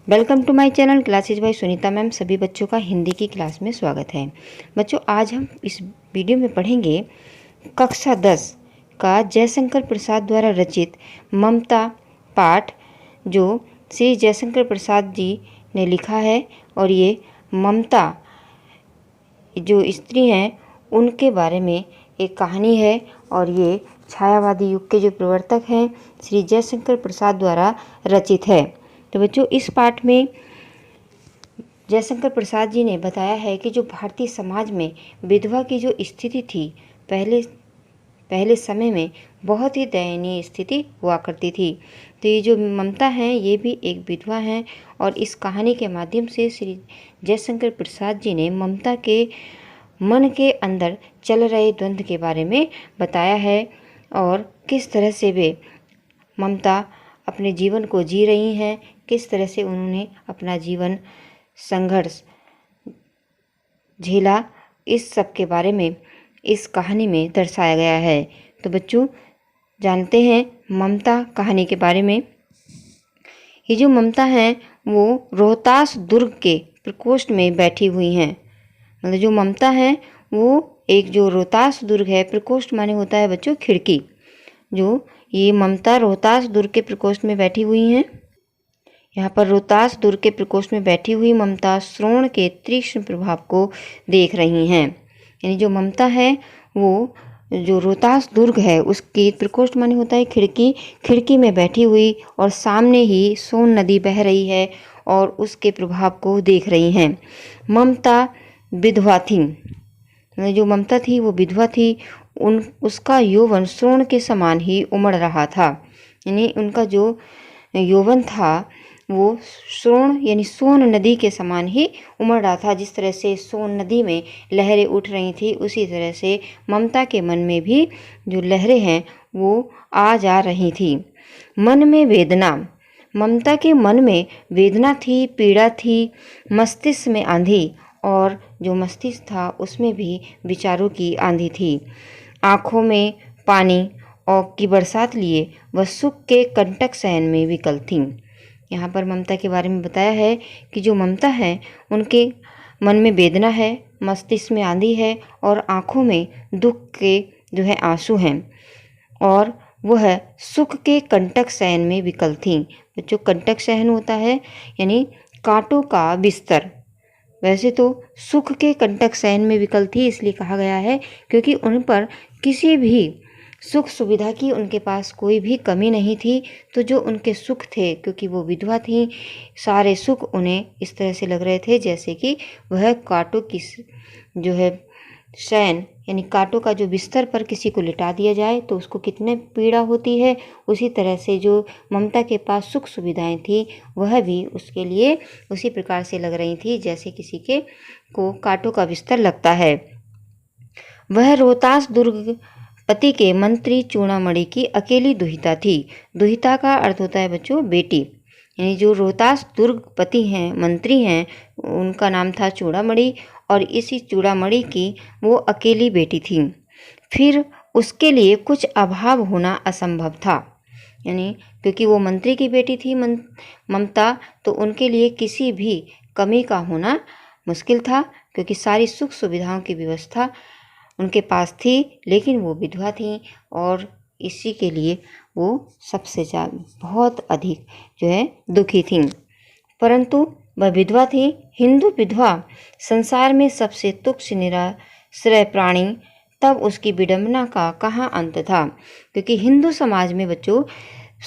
Welcome to my channel classes by Sunita ma'am. सभी बच्चों का हिंदी की क्लास में स्वागत है। बच्चों, आज हम इस वीडियो में पढ़ेंगे कक्षा 10 का जयशंकर प्रसाद द्वारा रचित ममता पाठ, जो श्री जयशंकर प्रसाद जी ने लिखा है। और ये ममता जो स्त्री हैं उनके बारे में एक कहानी है, और ये छायावादी युग के जो प्रवर्तक हैं श्री जयशंकर प्रसाद द्वारा रचित है। तो बच्चों, इस पाठ में जयशंकर प्रसाद जी ने बताया है कि जो भारतीय समाज में विधवा की जो स्थिति थी, पहले समय में बहुत ही दयनीय स्थिति हुआ करती थी। तो ये जो ममता हैं ये भी एक विधवा हैं, और इस कहानी के माध्यम से श्री जयशंकर प्रसाद जी ने ममता के मन के अंदर चल रहे द्वंद्व के बारे में बताया है, और किस तरह से वे ममता अपने जीवन को जी रही हैं, किस तरह से उन्होंने अपना जीवन संघर्ष झेला, इस सब के बारे में इस कहानी में दर्शाया गया है। तो बच्चों, जानते हैं ममता कहानी के बारे में। ये जो ममता हैं वो रोहतास दुर्ग के प्रकोष्ठ में बैठी हुई हैं। मतलब जो ममता हैं वो एक जो रोहतास दुर्ग है, प्रकोष्ठ माने होता है बच्चों खिड़की, जो ये ममता रोहतास दुर्ग के प्रकोष्ठ में बैठी हुई हैं। यहाँ पर रोहतास दुर्ग के प्रकोष्ठ में बैठी हुई ममता श्रोण के तीक्ष्ण प्रभाव को देख रही हैं। यानी जो ममता है वो जो रोहतास दुर्ग है उसकी प्रकोष्ठ माने होता है खिड़की, खिड़की में बैठी हुई और सामने ही सोन नदी बह रही है और उसके प्रभाव को देख रही हैं। ममता विधवा थी। जो ममता थी वो विधवा थी। उसका यौवन श्रोण के समान ही उमड़ रहा था। यानी उनका जो यौवन था वो श्रोण यानी सोन नदी के समान ही उमड़ रहा था। जिस तरह से सोन नदी में लहरें उठ रही थी, उसी तरह से ममता के मन में भी जो लहरें हैं वो आ जा रही थी। मन में वेदना, ममता के मन में वेदना थी, पीड़ा थी, मस्तिष्क में आंधी, और जो मस्तिष्क था उसमें भी विचारों की आंधी थी। आँखों में पानी और की बरसात लिए वह सुख के कंटक सहन में विकल थीं। यहाँ पर ममता के बारे में बताया है कि जो ममता है उनके मन में वेदना है, मस्तिष्क में आंधी है और आँखों में दुख के जो है आंसू हैं, और वह सुख के कंटक सहन में विकल थीं। जो कंटक सहन होता है यानी कांटों का बिस्तर, वैसे तो सुख के कंटक सहन में विकल थी इसलिए कहा गया है क्योंकि उन पर किसी भी सुख सुविधा की उनके पास कोई भी कमी नहीं थी। तो जो उनके सुख थे, क्योंकि वो विधवा थी, सारे सुख उन्हें इस तरह से लग रहे थे जैसे कि वह कांटों की जो है शयन यानी कांटों का जो बिस्तर पर किसी को लिटा दिया जाए तो उसको कितने पीड़ा होती है, उसी तरह से जो ममता के पास सुख सुविधाएं थी वह भी उसके लिए उसी प्रकार से लग रही थी जैसे किसी के को कांटों का बिस्तर लगता है। वह रोहतास दुर्ग पति के मंत्री चूड़ामणि की अकेली दुहिता थी। दुहिता का अर्थ होता है बच्चों बेटी। यानी जो रोहतास दुर्ग पति हैं, मंत्री हैं, उनका नाम था चूड़ामणि, और इसी चूड़ामणि की वो अकेली बेटी थी। फिर उसके लिए कुछ अभाव होना असंभव था। यानी क्योंकि वो मंत्री की बेटी थी ममता, तो उनके लिए किसी भी कमी का होना मुश्किल था, क्योंकि सारी सुख सुविधाओं की व्यवस्था उनके पास थी, लेकिन वो विधवा थी और इसी के लिए वो सबसे ज़्यादा बहुत अधिक जो है दुखी थी। परंतु वह विधवा थी, हिंदू विधवा संसार में सबसे तुच्छ निराश्रय प्राणी, तब उसकी विडंबना का कहाँ अंत था। क्योंकि हिंदू समाज में बच्चों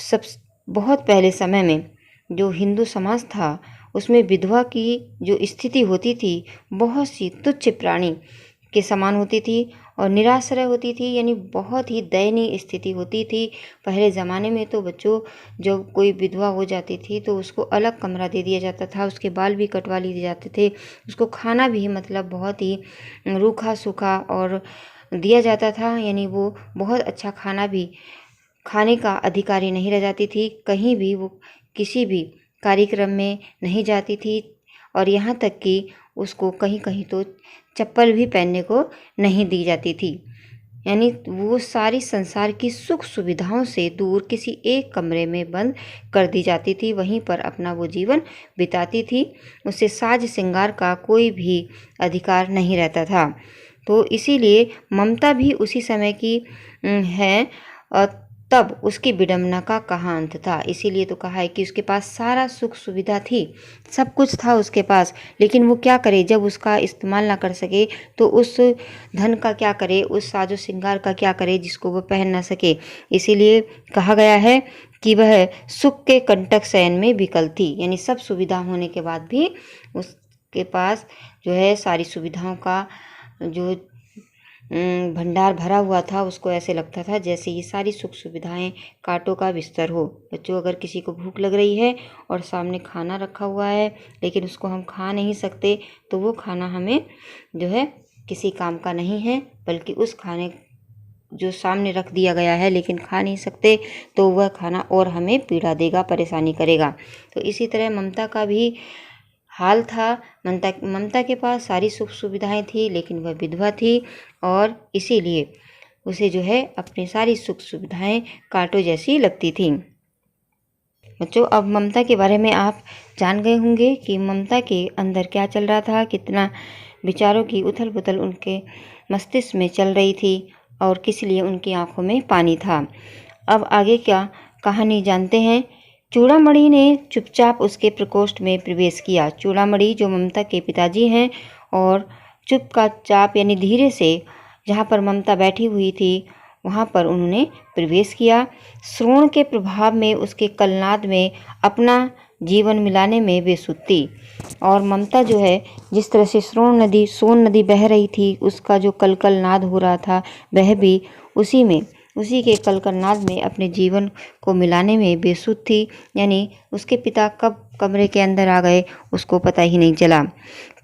सब बहुत पहले समय में जो हिंदू समाज था उसमें विधवा की जो स्थिति होती थी बहुत सी तुच्छ प्राणी के समान होती थी और निराश्रय होती थी, यानी बहुत ही दयनीय स्थिति होती थी। पहले ज़माने में तो बच्चों जब कोई विधवा हो जाती थी तो उसको अलग कमरा दे दिया जाता था, उसके बाल भी कटवा लिए जाते थे, उसको खाना भी मतलब बहुत ही रूखा सूखा और दिया जाता था। यानी वो बहुत अच्छा खाना भी खाने का अधिकारी नहीं रह जाती थी, कहीं भी वो किसी भी कार्यक्रम में नहीं जाती थी, और यहाँ तक कि उसको कहीं कहीं तो चप्पल भी पहनने को नहीं दी जाती थी। यानी वो सारी संसार की सुख सुविधाओं से दूर किसी एक कमरे में बंद कर दी जाती थी, वहीं पर अपना वो जीवन बिताती थी। उसे साज श्रृंगार का कोई भी अधिकार नहीं रहता था। तो इसीलिए ममता भी उसी समय की है, और तब उसकी विडंबना का कहाँ अंत था। इसीलिए तो कहा है कि उसके पास सारा सुख सुविधा थी, सब कुछ था उसके पास, लेकिन वो क्या करे, जब उसका इस्तेमाल ना कर सके तो उस धन का क्या करे, उस साजो श्रृंगार का क्या करे जिसको वो पहन ना सके। इसीलिए कहा गया है कि वह सुख के कंटक शयन में विकल थी, यानी सब सुविधा होने के बाद भी उसके पास जो है सारी सुविधाओं का जो भंडार भरा हुआ था, उसको ऐसे लगता था जैसे ये सारी सुख सुविधाएं कांटों का बिस्तर हो। बच्चों, अगर किसी को भूख लग रही है और सामने खाना रखा हुआ है लेकिन उसको हम खा नहीं सकते, तो वो खाना हमें जो है किसी काम का नहीं है, बल्कि उस खाने जो सामने रख दिया गया है लेकिन खा नहीं सकते, तो वह खाना और हमें पीड़ा देगा, परेशानी करेगा। तो इसी तरह ममता का भी हाल था। ममता के पास सारी सुख सुविधाएं थी, लेकिन वह विधवा थी और इसीलिए उसे जो है अपनी सारी सुख सुविधाएं कांटों जैसी लगती थी। बच्चों, अब ममता के बारे में आप जान गए होंगे कि ममता के अंदर क्या चल रहा था, कितना विचारों की उथल पुथल उनके मस्तिष्क में चल रही थी और किस लिए उनकी आंखों में पानी था। अब आगे क्या कहानी जानते हैं। चूड़ामणि ने चुपचाप उसके प्रकोष्ठ में प्रवेश किया। चूड़ामणि जो ममता के पिताजी हैं, और चुपचाप यानी धीरे से जहाँ पर ममता बैठी हुई थी वहाँ पर उन्होंने प्रवेश किया। श्रोण के प्रभाव में उसके कलनाद में अपना जीवन मिलाने में वे सुत्ती, और ममता जो है जिस तरह से सोन नदी बह रही थी, उसका जो कलकल नाद हो रहा था, वह भी उसी के कलकलनाद में अपने जीवन को मिलाने में बेसुध थी। यानी उसके पिता कब कमरे के अंदर आ गए उसको पता ही नहीं चला।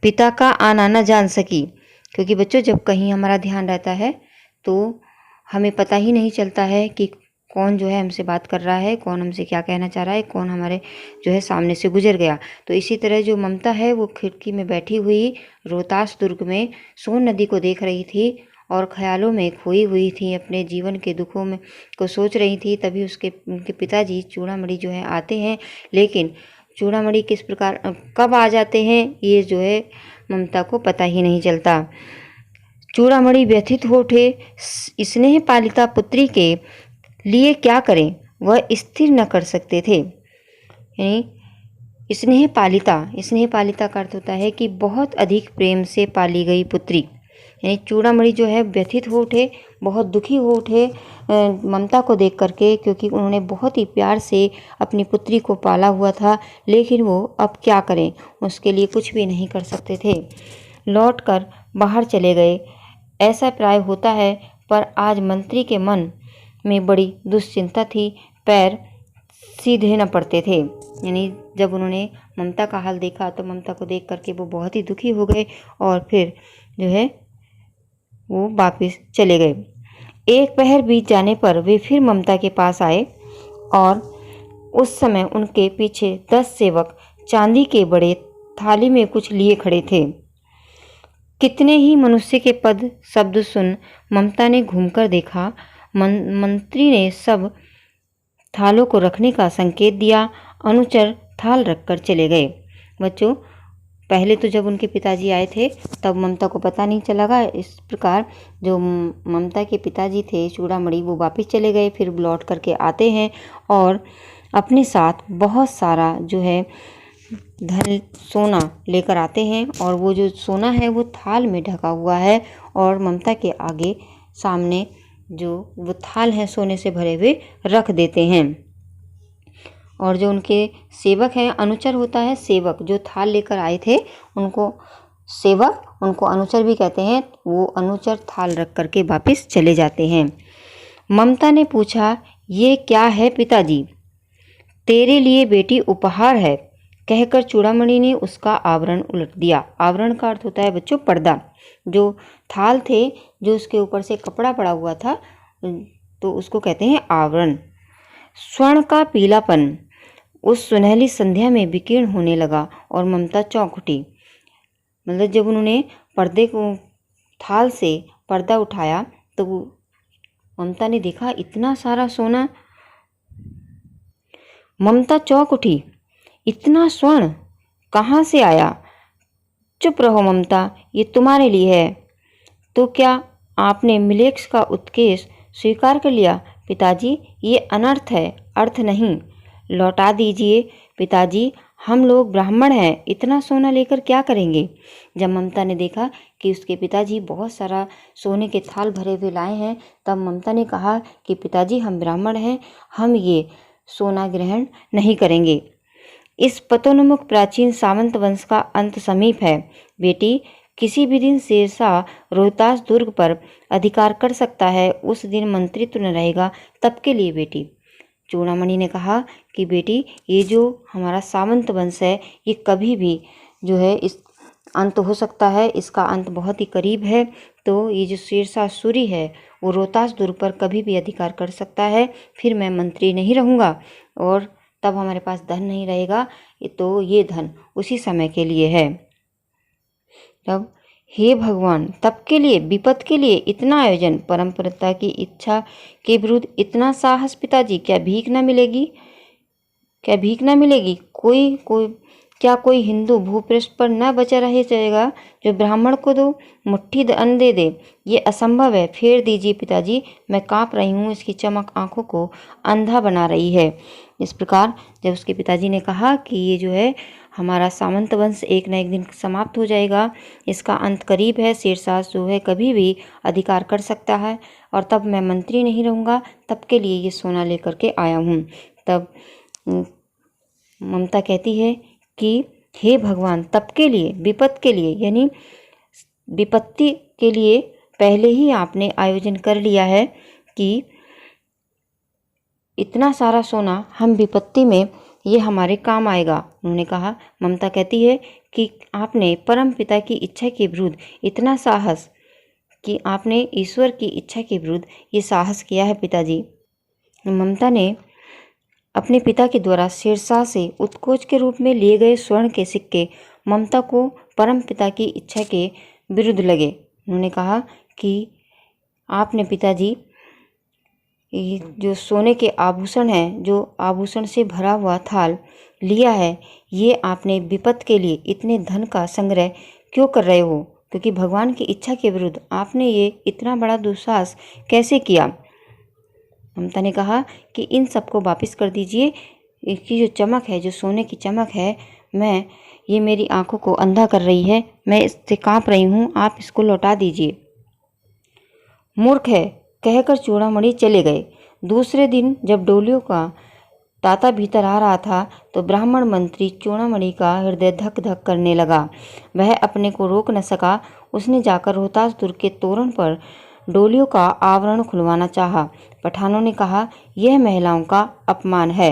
पिता का आना न जान सकी, क्योंकि बच्चों जब कहीं हमारा ध्यान रहता है तो हमें पता ही नहीं चलता है कि कौन जो है हमसे बात कर रहा है, कौन हमसे क्या कहना चाह रहा है, कौन हमारे जो है सामने से गुजर गया। तो इसी तरह जो ममता है वो खिड़की में बैठी हुई रोहतास दुर्ग में सोन नदी को देख रही थी और ख्यालों में खोई हुई थी, अपने जीवन के दुखों में को सोच रही थी। तभी उनके पिताजी चूड़ामणि जो है आते हैं, लेकिन चूड़ामणि किस प्रकार कब आ जाते हैं ये जो है ममता को पता ही नहीं चलता। चूड़ामणि व्यथित हो उठे। स्नेह पालिता पुत्री के लिए क्या करें, वह स्थिर न कर सकते थे। यानी स्नेह पालिता का अर्थ होता है कि बहुत अधिक प्रेम से पाली गई पुत्री। यानी चूड़ामणि जो है व्यथित हो उठे, बहुत दुखी हो उठे ममता को देख करके, क्योंकि उन्होंने बहुत ही प्यार से अपनी पुत्री को पाला हुआ था, लेकिन वो अब क्या करें, उसके लिए कुछ भी नहीं कर सकते थे। लौटकर बाहर चले गए। ऐसा प्राय होता है, पर आज मंत्री के मन में बड़ी दुश्चिंता थी, पैर सीधे न पड़ते थे। यानी जब उन्होंने ममता का हाल देखा तो ममता को देख करके वो बहुत ही दुखी हो गए और फिर जो है वो वापस चले गए। एक पहर बीत जाने पर वे फिर ममता के पास आए और उस समय उनके पीछे 10 सेवक चांदी के बड़े थाली में कुछ लिए खड़े थे। कितने ही मनुष्य के पद शब्द सुन ममता ने घूमकर देखा। मंत्री ने सब थालों को रखने का संकेत दिया। अनुचर थाल रखकर चले गए। बच्चों, पहले तो जब उनके पिताजी आए थे तब ममता को पता नहीं चला। इस प्रकार जो ममता के पिताजी थे चूड़ामणि, वो वापस चले गए, फिर लौट करके आते हैं और अपने साथ बहुत सारा जो है धन सोना लेकर आते हैं, और वो जो सोना है वो थाल में ढका हुआ है और ममता के आगे सामने जो वो थाल है सोने से भरे हुए रख देते हैं। और जो उनके सेवक हैं, अनुचर होता है सेवक, जो थाल लेकर आए थे उनको सेवक, उनको अनुचर भी कहते हैं, वो अनुचर थाल रख करके वापस चले जाते हैं। ममता ने पूछा, ये क्या है पिताजी? तेरे लिए बेटी उपहार है, कहकर चूड़ामणि ने उसका आवरण उलट दिया। आवरण का अर्थ होता है बच्चों पर्दा। जो थाल थे, जो उसके ऊपर से कपड़ा पड़ा हुआ था, तो उसको कहते हैं आवरण। स्वर्ण का पीलापन उस सुनहली संध्या में विकीर्ण होने लगा और ममता चौंक उठी। मतलब जब उन्होंने पर्दे को थाल से पर्दा उठाया तो ममता ने देखा इतना सारा सोना। ममता चौंक उठी, इतना स्वर्ण कहाँ से आया? चुप रहो ममता, ये तुम्हारे लिए है। तो क्या आपने मिलेक्स का उत्केश स्वीकार कर लिया? पिताजी, ये अनर्थ है, अर्थ नहीं। लौटा दीजिए पिताजी, हम लोग ब्राह्मण हैं, इतना सोना लेकर क्या करेंगे? जब ममता ने देखा कि उसके पिताजी बहुत सारा सोने के थाल भरे हुए लाए हैं, तब ममता ने कहा कि पिताजी, हम ब्राह्मण हैं, हम ये सोना ग्रहण नहीं करेंगे। इस पतोन्मुख प्राचीन सामंत वंश का अंत समीप है। बेटी, किसी भी दिन शेरशाह रोहतास दुर्ग पर अधिकार कर सकता है, उस दिन मंत्रित्व न रहेगा, तब के लिए बेटी। चूड़ामणि ने कहा कि बेटी, ये जो हमारा सामंत वंश है, ये कभी भी जो है इस अंत हो सकता है, इसका अंत बहुत ही करीब है। तो ये जो शेरशाह सूरी है वो रोहतास दुर्ग पर कभी भी अधिकार कर सकता है, फिर मैं मंत्री नहीं रहूँगा और तब हमारे पास धन नहीं रहेगा। तो ये धन उसी समय के लिए है। तब हे भगवान, तब के लिए, विपद के लिए इतना आयोजन, परमपिता की इच्छा के विरुद्ध इतना साहस। पिताजी, क्या भीख न मिलेगी? क्या भीख न मिलेगी? क्या कोई हिंदू भूपृष्ठ पर न बचा रह जाएगा जो ब्राह्मण को दो मुट्ठी अन्न दे दे? ये असंभव है। फेर दीजिए पिताजी, मैं काँप रही हूँ, इसकी चमक आंखों को अंधा बना रही है। इस प्रकार जब उसके पिताजी ने कहा कि ये जो है हमारा सामंत वंश एक न एक दिन समाप्त हो जाएगा, इसका अंत करीब है, शेरशाह जो है कभी भी अधिकार कर सकता है और तब मैं मंत्री नहीं रहूँगा, तब के लिए ये सोना लेकर के आया हूँ। तब ममता कहती है कि हे भगवान, तब के लिए, विपद के लिए, यानी विपत्ति के लिए पहले ही आपने आयोजन कर लिया है कि इतना सारा सोना हम विपत्ति में ये हमारे काम आएगा। उन्होंने कहा, ममता कहती है कि आपने परम पिता की इच्छा के विरुद्ध इतना साहस, कि आपने ईश्वर की इच्छा के विरुद्ध ये साहस किया है पिताजी। ममता ने अपने पिता के द्वारा शेरशाह से उत्कोच के रूप में लिए गए स्वर्ण के सिक्के ममता को परम पिता की इच्छा के विरुद्ध लगे। उन्होंने कहा कि आपने पिताजी जो सोने के आभूषण हैं, जो आभूषण से भरा हुआ थाल लिया है, ये आपने विपत्ति के लिए इतने धन का संग्रह क्यों कर रहे हो? क्योंकि भगवान की इच्छा के विरुद्ध आपने ये इतना बड़ा दुस्साहस कैसे किया? ममता ने कहा कि इन सबको वापस कर दीजिए। इसकी जो चमक है, जो सोने की चमक है, ये मेरी आंखों को अंधा कर रही है, मैं इससे कांप रही हूँ, आप इसको लौटा दीजिए। मूर्ख है, कहकर चूड़ामणि चले गए। दूसरे दिन जब डोलियों का ताता भीतर आ रहा था तो ब्राह्मण मंत्री चूड़ामणि का हृदय धक धक करने लगा। वह अपने को रोक न सका। उसने जाकर रोहतास दुर्ग के तोरण पर डोलियों का आवरण खुलवाना चाहा। पठानों ने कहा, यह महिलाओं का अपमान है।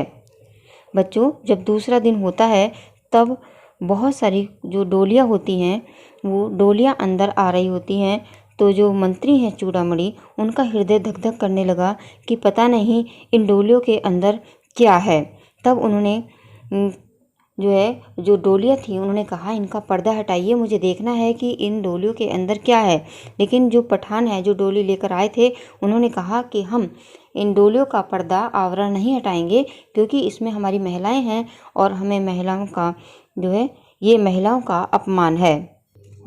बच्चों, जब दूसरा दिन होता है तब बहुत सारी जो डोलियाँ होती हैं, वो डोलियाँ अंदर आ रही होती हैं। तो जो मंत्री हैं चूड़ामणि, उनका हृदय धक धक करने लगा कि पता नहीं इन डोलियों के अंदर क्या है। तब उन्होंने जो डोलियाँ थी, उन्होंने कहा, इनका पर्दा हटाइए, मुझे देखना है कि इन डोलियों के अंदर क्या है। लेकिन जो पठान है, जो डोली लेकर आए थे, उन्होंने कहा कि हम इन डोलियों का पर्दा आवरण नहीं हटाएंगे, क्योंकि इसमें हमारी महिलाएं हैं और हमें महिलाओं का जो है, ये महिलाओं का अपमान है।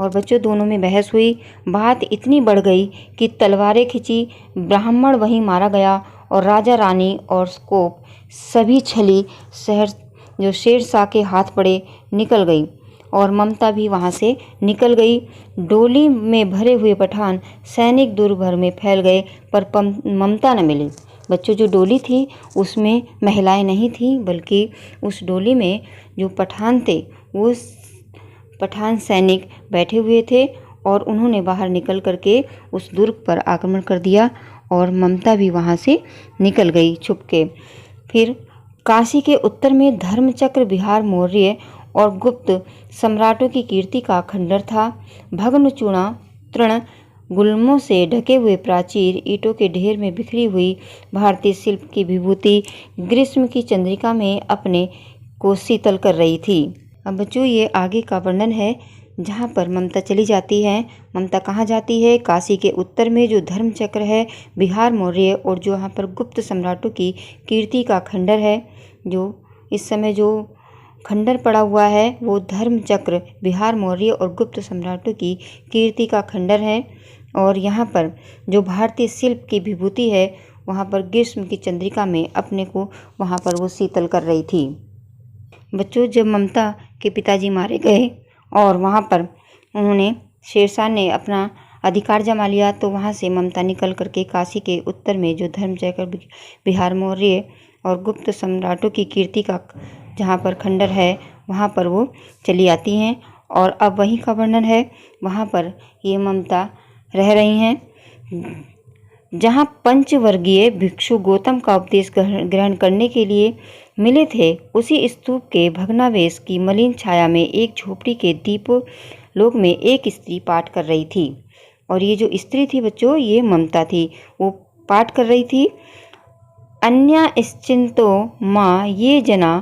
और बच्चों, दोनों में बहस हुई। बात इतनी बढ़ गई कि तलवारें खिंची, ब्राह्मण वहीं मारा गया और राजा रानी और कोप सभी छली शहर जो शेरशाह के हाथ पड़े निकल गई और ममता भी वहां से निकल गई। डोली में भरे हुए पठान सैनिक दुर्ग भर में फैल गए, पर ममता न मिली। बच्चों, जो डोली थी उसमें महिलाएं नहीं थीं, बल्कि उस डोली में जो पठान थे, वो पठान सैनिक बैठे हुए थे और उन्होंने बाहर निकल करके उस दुर्ग पर आक्रमण कर दिया और ममता भी वहां से निकल गई छुपके। फिर काशी के उत्तर में धर्मचक्र विहार मौर्य और गुप्त सम्राटों की कीर्ति का खंडर था। भग्न चूड़ा तृण गुल्मों से ढके हुए प्राचीर, ईंटों के ढेर में बिखरी हुई भारतीय शिल्प की विभूति ग्रीष्म की चंद्रिका में अपने को शीतल कर रही थी। अब बच्चों, ये आगे का वर्णन है जहाँ पर ममता चली जाती है, ममता कहाँ जाती है? काशी के उत्तर में जो धर्म चक्र है, बिहार मौर्य और जो यहाँ पर गुप्त सम्राटों की कीर्ति का खंडर है, जो इस समय जो खंडर पड़ा हुआ है वो धर्म चक्र, बिहार मौर्य और गुप्त सम्राटों की कीर्ति का खंडर है। और यहाँ पर जो भारतीय शिल्प की विभूति है, वहाँ पर ग्रीष्म की चंद्रिका में अपने को वहाँ पर वो शीतल कर रही थी। बच्चों, जब ममता के पिताजी मारे गए और वहाँ पर उन्होंने शेरशाह ने अपना अधिकार जमा लिया, तो वहाँ से ममता निकल करके काशी के उत्तर में जो धर्मचक्र, बिहार मौर्य और गुप्त सम्राटों की कीर्ति का जहाँ पर खंडर है, वहाँ पर वो चली आती हैं। और अब वहीं का वर्णन है, वहाँ पर ये ममता रह रही हैं। जहाँ पंचवर्गीय भिक्षु गौतम का उपदेश ग्रहण करने के लिए मिले थे, उसी स्तूप के भग्नावशेष की मलिन छाया में एक झोपड़ी के दीपलोक में एक स्त्री पाठ कर रही थी। और ये जो स्त्री थी बच्चों, ये ममता थी। वो पाठ कर रही थी, अन्याश्चिंतो माँ ये जना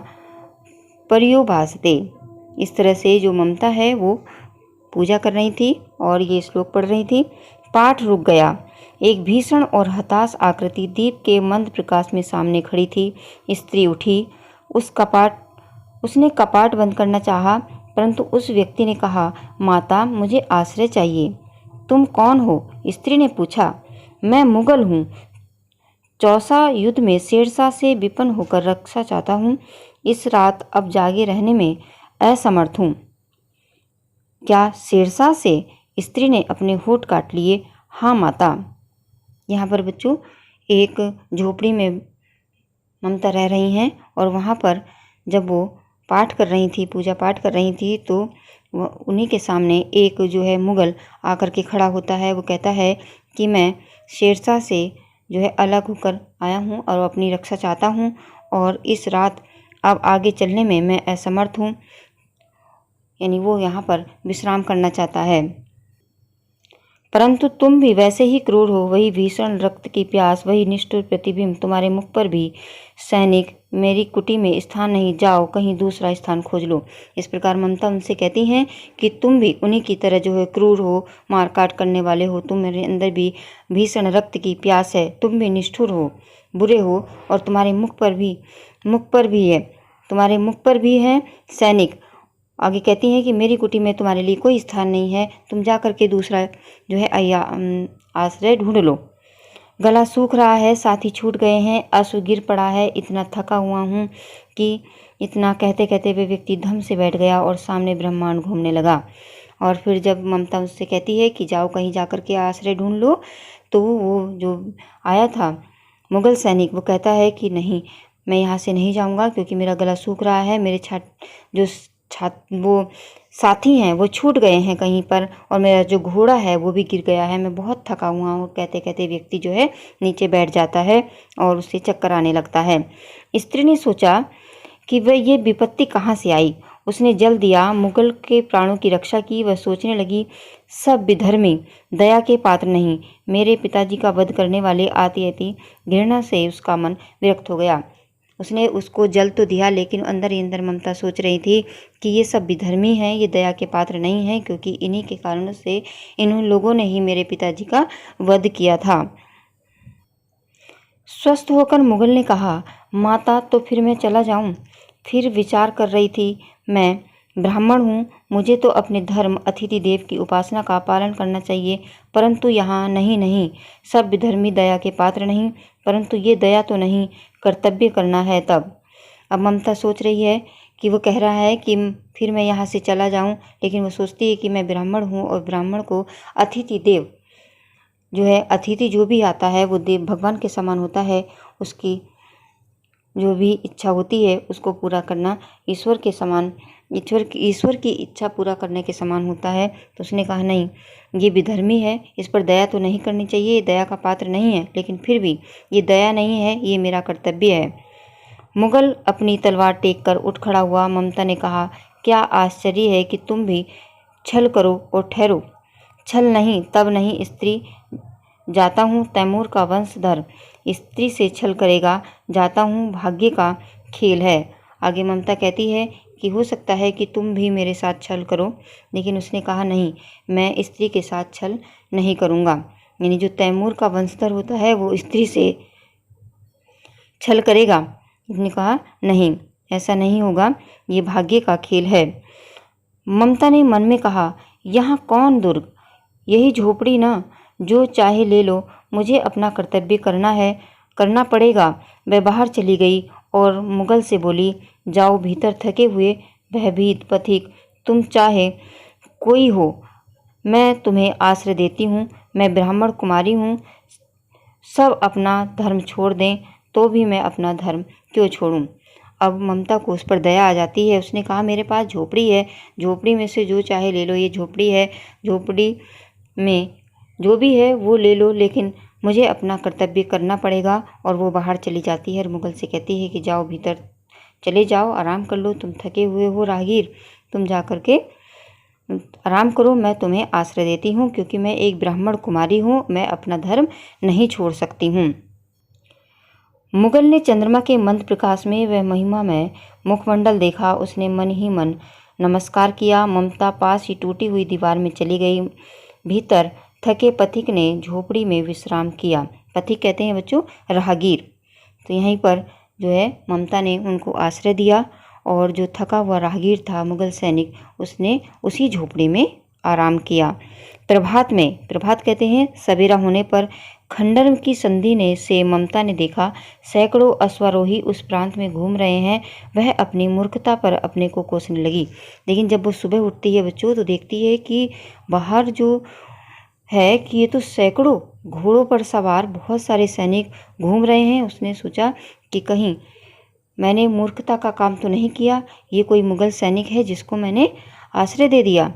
पर्योभासते। इस तरह से जो ममता है वो पूजा कर रही थी और ये श्लोक पढ़ रही थी। पाठ रुक गया। एक भीषण और हताश आकृति दीप के मंद प्रकाश में सामने खड़ी थी। स्त्री उठी। उसने कपाट बंद करना चाहा, परंतु उस व्यक्ति ने कहा, माता, मुझे आश्रय चाहिए। तुम कौन हो? स्त्री ने पूछा। मैं मुगल हूँ। चौसा युद्ध में शेरशाह से विपन्न होकर रक्षा चाहता हूँ। इस रात अब जागे रहने में असमर्थ हूँ। क्या शेरशाह से? स्त्री ने अपने होठ काट लिए। हाँ माता। यहाँ पर बच्चों एक झोपड़ी में ममता रह रही हैं और वहाँ पर जब वो पाठ कर रही थी, पूजा पाठ कर रही थी, तो उन्हीं के सामने एक जो है मुगल आकर के खड़ा होता है। वो कहता है कि मैं शेरशाह से जो है अलग होकर आया हूँ और अपनी रक्षा चाहता हूँ और इस रात अब आगे चलने में मैं असमर्थ हूँ। यानी वो यहाँ पर विश्राम करना चाहता है। परंतु तुम भी वैसे ही क्रूर हो, वही भीषण रक्त की प्यास, वही निष्ठुर प्रतिबिंब तुम्हारे मुख पर भी। सैनिक, मेरी कुटी में स्थान नहीं, जाओ कहीं दूसरा स्थान खोज लो। इस प्रकार ममता उनसे कहती हैं कि तुम भी उन्हीं की तरह जो है क्रूर हो, मार काट करने वाले हो। तुम्हारे अंदर भी भीषण रक्त की प्यास है, तुम भी निष्ठुर हो, बुरे हो और तुम्हारे मुख पर भी है सैनिक। आगे कहती हैं कि मेरी कुटी में तुम्हारे लिए कोई स्थान नहीं है, तुम जा कर के दूसरा जो है आश्रय ढूंढ लो। गला सूख रहा है, साथी छूट गए हैं, आंसू गिर पड़ा है, इतना थका हुआ हूँ कि इतना कहते कहते वे व्यक्ति धम से बैठ गया और सामने ब्रह्मांड घूमने लगा। और फिर जब ममता उससे कहती है कि जाओ कहीं जा कर के आश्रय ढूंढ लो, तो वो जो आया था मुगल सैनिक, वो कहता है कि नहीं, मैं यहाँ से नहीं जाऊँगा क्योंकि मेरा गला सूख रहा है, मेरे वो साथी हैं वो छूट गए हैं कहीं पर और मेरा जो घोड़ा है वो भी गिर गया है, मैं बहुत थका हुआ हूँ। कहते कहते व्यक्ति जो है नीचे बैठ जाता है और उससे चक्कर आने लगता है। स्त्री ने सोचा कि वह ये विपत्ति कहाँ से आई। उसने जल दिया, मुगल के प्राणों की रक्षा की। वह सोचने लगी, सब विधर्मी दया के पात्र नहीं। मेरे पिताजी का वध करने वाले आती आती घृणा से उसका मन विरक्त हो गया। उसने उसको जल तो दिया, लेकिन अंदर ही अंदर ममता सोच रही थी कि ये सब विधर्मी हैं, ये दया के पात्र नहीं हैं, क्योंकि इन्हीं के कारण से इन लोगों ने ही मेरे पिताजी का वध किया था। स्वस्थ होकर मुगल ने कहा, माता, तो फिर मैं चला जाऊं? फिर विचार कर रही थी, मैं ब्राह्मण हूँ, मुझे तो अपने धर्म अतिथि देव की उपासना का पालन करना चाहिए, परंतु यहाँ नहीं, सब विधर्मी दया के पात्र नहीं, परंतु ये दया तो नहीं, कर्तव्य करना है तब। अब ममता सोच रही है कि वो कह रहा है कि फिर मैं यहाँ से चला जाऊँ, लेकिन वो सोचती है कि मैं ब्राह्मण हूँ और ब्राह्मण को अतिथि देव जो है, अतिथि जो भी आता है वो देव भगवान के समान होता है। उसकी जो भी इच्छा होती है उसको पूरा करना ईश्वर की इच्छा पूरा करने के समान होता है। तो उसने कहा, नहीं, ये विधर्मी है, इस पर दया तो नहीं करनी चाहिए, ये दया का पात्र नहीं है, लेकिन फिर भी ये दया नहीं है, ये मेरा कर्तव्य है। मुगल अपनी तलवार टेक कर उठ खड़ा हुआ। ममता ने कहा, क्या आश्चर्य है कि तुम भी छल करो और ठहरो। छल नहीं, तब नहीं स्त्री, जाता हूँ तैमूर का वंशधर, स्त्री से छल करेगा, जाता हूँ, भाग्य का खेल है। आगे ममता कहती है कि हो सकता है कि तुम भी मेरे साथ छल करो, लेकिन उसने कहा नहीं, मैं स्त्री के साथ छल नहीं करूँगा। यानी जो तैमूर का वंशधर होता है वो स्त्री से छल करेगा। उसने कहा नहीं, ऐसा नहीं होगा, ये भाग्य का खेल है। ममता ने मन में कहा, यहाँ कौन दुर्ग, यही झोपड़ी ना, जो चाहे ले लो, मुझे अपना कर्तव्य करना पड़ेगा। वह बाहर चली गई और मुगल से बोली, जाओ भीतर, थके हुए भयभीत पथिक तुम चाहे कोई हो, मैं तुम्हें आश्रय देती हूँ। मैं ब्राह्मण कुमारी हूँ, सब अपना धर्म छोड़ दें तो भी मैं अपना धर्म क्यों छोड़ूं। अब ममता को उस पर दया आ जाती है। उसने कहा, मेरे पास झोपड़ी है, झोपड़ी में से जो चाहे ले लो, ये झोपड़ी है, झोपड़ी में जो भी है वो ले लो, लेकिन मुझे अपना कर्तव्य करना पड़ेगा। और वो बाहर चली जाती है और मुगल से कहती है कि जाओ भीतर चले जाओ, आराम कर लो, तुम थके हुए हो राहगीर, तुम जा कर के आराम करो, मैं तुम्हें आश्रय देती हूँ, क्योंकि मैं एक ब्राह्मण कुमारी हूँ, मैं अपना धर्म नहीं छोड़ सकती हूँ। मुगल ने चंद्रमा के मंद प्रकाश में वह महिमा में मुखमंडल देखा। उसने मन ही मन नमस्कार किया। ममता पास ही टूटी हुई दीवार में चली गई। भीतर थके पथिक ने झोपड़ी में विश्राम किया। पथिक कहते हैं बच्चों राहगीर। तो यहीं पर जो है ममता ने उनको आश्रय दिया और जो थका हुआ राहगीर था मुगल सैनिक, उसने उसी झोपड़ी में आराम किया। प्रभात कहते हैं सवेरा होने पर खंडर की संधि से ममता ने देखा सैकड़ों अश्वारोही उस प्रांत में घूम रहे हैं। वह अपनी मूर्खता पर अपने को कोसने लगी। लेकिन जब वो सुबह उठती है बच्चों तो देखती है कि बाहर जो है कि ये तो सैकड़ों घोड़ों पर सवार बहुत सारे सैनिक घूम रहे हैं। उसने सोचा कि कहीं मैंने मूर्खता का काम तो नहीं किया, ये कोई मुगल सैनिक है जिसको मैंने आश्रय दे दिया।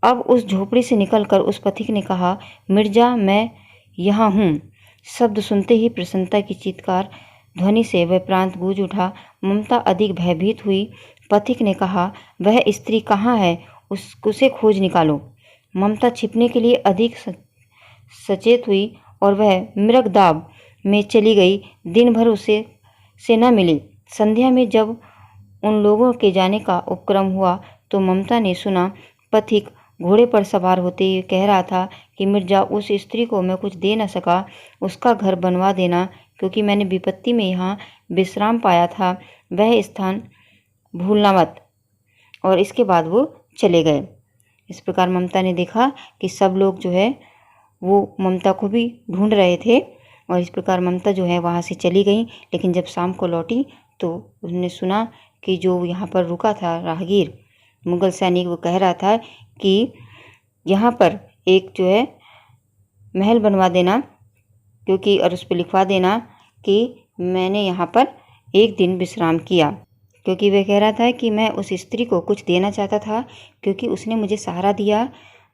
अब उस झोपड़ी से निकलकर उस पथिक ने कहा, मिर्जा मैं यहाँ हूँ। शब्द सुनते ही प्रसन्नता की चीत्कार ध्वनि से वह प्रांत गूंज उठा। ममता अधिक भयभीत हुई। पथिक ने कहा, वह स्त्री कहाँ है, उसे खोज निकालो। ममता छिपने के लिए अधिक सचेत हुई और वह मृगदाब में चली गई। दिन भर उसे न मिली। संध्या में जब उन लोगों के जाने का उपक्रम हुआ तो ममता ने सुना पथिक घोड़े पर सवार होते हुए कह रहा था कि मिर्जा, उस स्त्री को मैं कुछ दे न सका, उसका घर बनवा देना, क्योंकि मैंने विपत्ति में यहाँ विश्राम पाया था, वह स्थान भूलना मत। और इसके बाद वो चले गए। इस प्रकार ममता ने देखा कि सब लोग जो है वो ममता को भी ढूंढ रहे थे और इस प्रकार ममता जो है वहाँ से चली गई। लेकिन जब शाम को लौटी तो उसने सुना कि जो यहाँ पर रुका था राहगीर मुगल सैनिक, वो कह रहा था कि यहाँ पर एक जो है महल बनवा देना, क्योंकि और उस पर लिखवा देना कि मैंने यहाँ पर एक दिन विश्राम किया। क्योंकि वह कह रहा था कि मैं उस स्त्री को कुछ देना चाहता था, क्योंकि उसने मुझे सहारा दिया,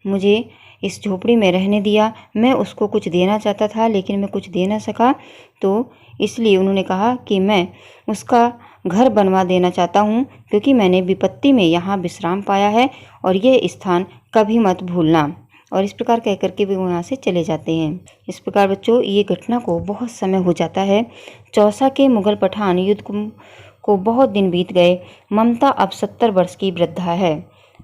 मुझे इस झोपड़ी में रहने दिया। मैं उसको कुछ देना चाहता था लेकिन मैं कुछ दे ना सका, तो इसलिए उन्होंने कहा कि मैं उसका घर बनवा देना चाहता हूँ, क्योंकि मैंने विपत्ति में यहाँ विश्राम पाया है और ये स्थान कभी मत भूलना। और इस प्रकार कह करके वे वहाँ से चले जाते हैं। इस प्रकार बच्चों ये घटना को बहुत समय हो जाता है। चौसा के मुगल पठान युद्ध को बहुत दिन बीत गए। ममता अब 70 वर्ष की वृद्धा है।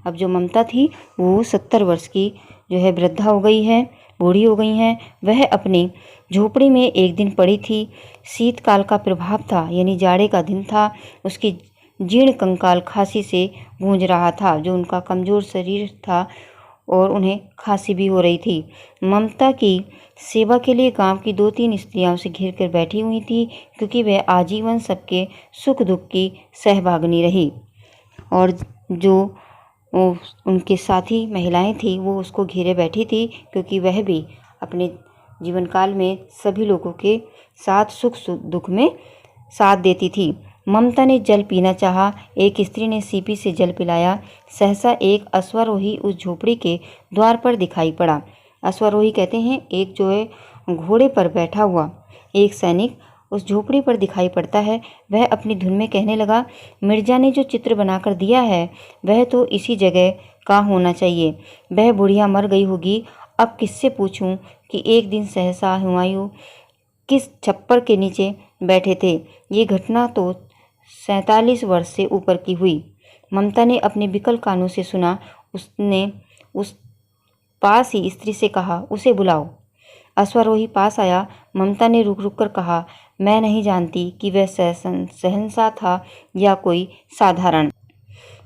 अब जो ममता थी वो 70 वर्ष की जो है वृद्धा हो गई है, बूढ़ी हो गई हैं। वह अपनी झोपड़ी में एक दिन पड़ी थी। शीतकाल का प्रभाव था, यानी जाड़े का दिन था। उसकी जीर्ण कंकाल खांसी से गूंज रहा था। जो उनका कमज़ोर शरीर था और उन्हें खांसी भी हो रही थी। ममता की सेवा के लिए गांव की 2-3 स्त्रियां उसे घिर कर बैठी हुई थी, क्योंकि वह आजीवन सबके सुख दुख की सहभागिनी रही। और जो उनके साथी महिलाएं थी वो उसको घेरे बैठी थी, क्योंकि वह भी अपने जीवन काल में सभी लोगों के साथ सुख दुख में साथ देती थी। ममता ने जल पीना चाहा। एक स्त्री ने सीपी से जल पिलाया। सहसा एक अश्वारोही उस झोपड़ी के द्वार पर दिखाई पड़ा। अश्वारोही कहते हैं एक जो है घोड़े पर बैठा हुआ एक सैनिक उस झोपड़ी पर दिखाई पड़ता है। वह अपनी धुन में कहने लगा, मिर्जा ने जो चित्र बनाकर दिया है वह तो इसी जगह का होना चाहिए। वह बुढ़िया मर गई होगी। अब किससे पूछूं कि एक दिन सहसा हुमायूं किस छप्पर के नीचे बैठे थे। ये घटना तो 47 वर्ष से ऊपर की हुई। ममता ने अपने विकल कानों से सुना। उसने उस पास ही स्त्री से कहा, उसे बुलाओ। अश्वारोही पास आया। ममता ने रुक रुक कर कहा, मैं नहीं जानती कि वह शहंशाह था या कोई साधारण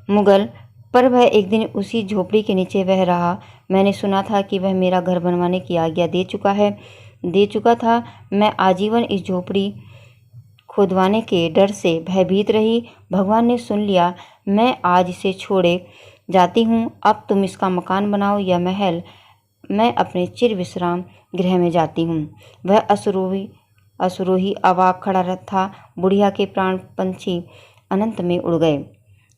मुगल, पर वह एक दिन उसी झोपड़ी के नीचे बह रहा। मैंने सुना था कि वह मेरा घर बनवाने की आज्ञा दे चुका था। मैं आजीवन इस झोपड़ी खुदवाने के डर से भयभीत रही। भगवान ने सुन लिया। मैं आज इसे छोड़े जाती हूँ। अब तुम इसका मकान बनाओ या महल। मैं अपने चिर विश्राम गृह में जाती हूँ। वह अश्वारोही अवाक खड़ा था। बुढ़िया के प्राण पंछी अनंत में उड़ गए।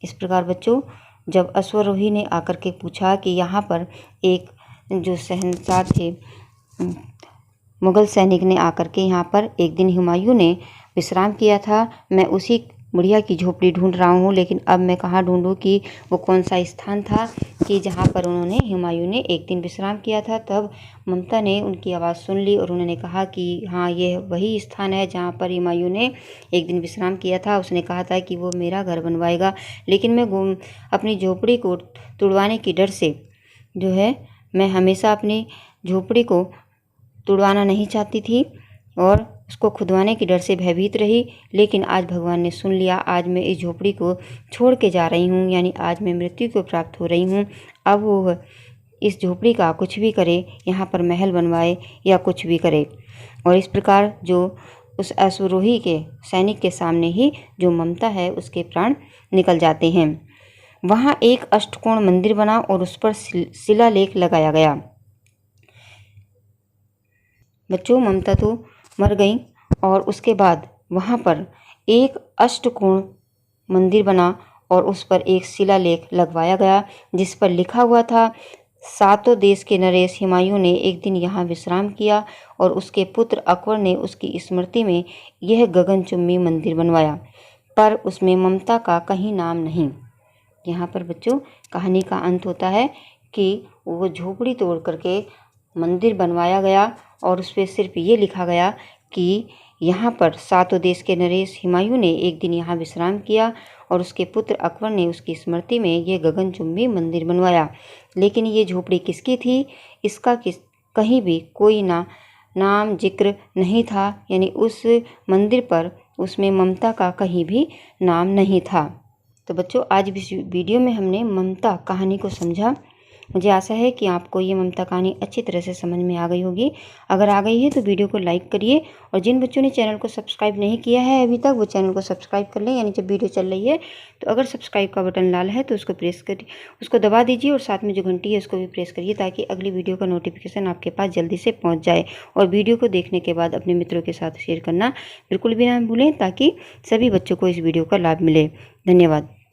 इस प्रकार बच्चों, जब अश्वारोही ने आकर के पूछा कि यहाँ पर एक जो शहंशाह थे, मुगल सैनिक ने आकर के यहाँ पर एक दिन हुमायूं ने विश्राम किया था। मैं उसी बुढ़िया की झोपड़ी ढूंढ रहा हूँ, लेकिन अब मैं कहाँ ढूंढूं कि वो कौन सा स्थान था कि जहाँ पर हुमायूं ने एक दिन विश्राम किया था। तब ममता ने उनकी आवाज़ सुन ली और उन्होंने कहा कि हाँ, ये वही स्थान है जहाँ पर हुमायूं ने एक दिन विश्राम किया था। उसने कहा था कि वो मेरा घर बनवाएगा, लेकिन मैं अपनी झोपड़ी को तुड़वाने की डर से जो है, मैं हमेशा अपनी झोपड़ी को तुड़वाना नहीं चाहती थी और उसको खुदवाने की डर से भयभीत रही। लेकिन आज भगवान ने सुन लिया। आज मैं इस झोपड़ी को छोड़ के जा रही हूँ, यानी आज मैं मृत्यु को प्राप्त हो रही हूँ। अब वो इस झोपड़ी का कुछ भी करे, यहाँ पर महल बनवाए या कुछ भी करे। और इस प्रकार जो उस अश्वारोही के सैनिक के सामने ही जो ममता है, उसके प्राण निकल जाते हैं। वहाँ एक अष्टकोण मंदिर बना और उस पर शिलालेख लगाया गया। बच्चों, ममता तो मर गई और उसके बाद वहाँ पर एक अष्टकोण मंदिर बना और उस पर एक शिलालेख लगवाया गया, जिस पर लिखा हुआ था, सातों देश के नरेश हुमायूं ने एक दिन यहाँ विश्राम किया और उसके पुत्र अकबर ने उसकी स्मृति में यह गगनचुंबी मंदिर बनवाया, पर उसमें ममता का कहीं नाम नहीं। यहाँ पर बच्चों कहानी का अंत होता है कि वो झोपड़ी तोड़ करके मंदिर बनवाया गया और उस पर सिर्फ ये लिखा गया कि यहाँ पर सातों देश के नरेश हुमायूं ने एक दिन यहाँ विश्राम किया और उसके पुत्र अकबर ने उसकी स्मृति में ये गगनचुंबी मंदिर बनवाया। लेकिन ये झोपड़ी किसकी थी, इसका कहीं भी कोई नाम जिक्र नहीं था, यानी उस मंदिर पर उसमें ममता का कहीं भी नाम नहीं था। तो बच्चों, आज इस वीडियो में हमने ममता कहानी को समझा। मुझे आशा है कि आपको ये ममता कहानी अच्छी तरह से समझ में आ गई होगी। अगर आ गई है तो वीडियो को लाइक करिए और जिन बच्चों ने चैनल को सब्सक्राइब नहीं किया है अभी तक, वो चैनल को सब्सक्राइब कर लें। यानी जब वीडियो चल रही है तो अगर सब्सक्राइब का बटन लाल है तो उसको दबा दीजिए और साथ में जो घंटी है उसको भी प्रेस करिए, ताकि अगली वीडियो का नोटिफिकेशन आपके पास जल्दी से पहुँच जाए। और वीडियो को देखने के बाद अपने मित्रों के साथ शेयर करना बिल्कुल भी ना भूलें, ताकि सभी बच्चों को इस वीडियो का लाभ मिले। धन्यवाद।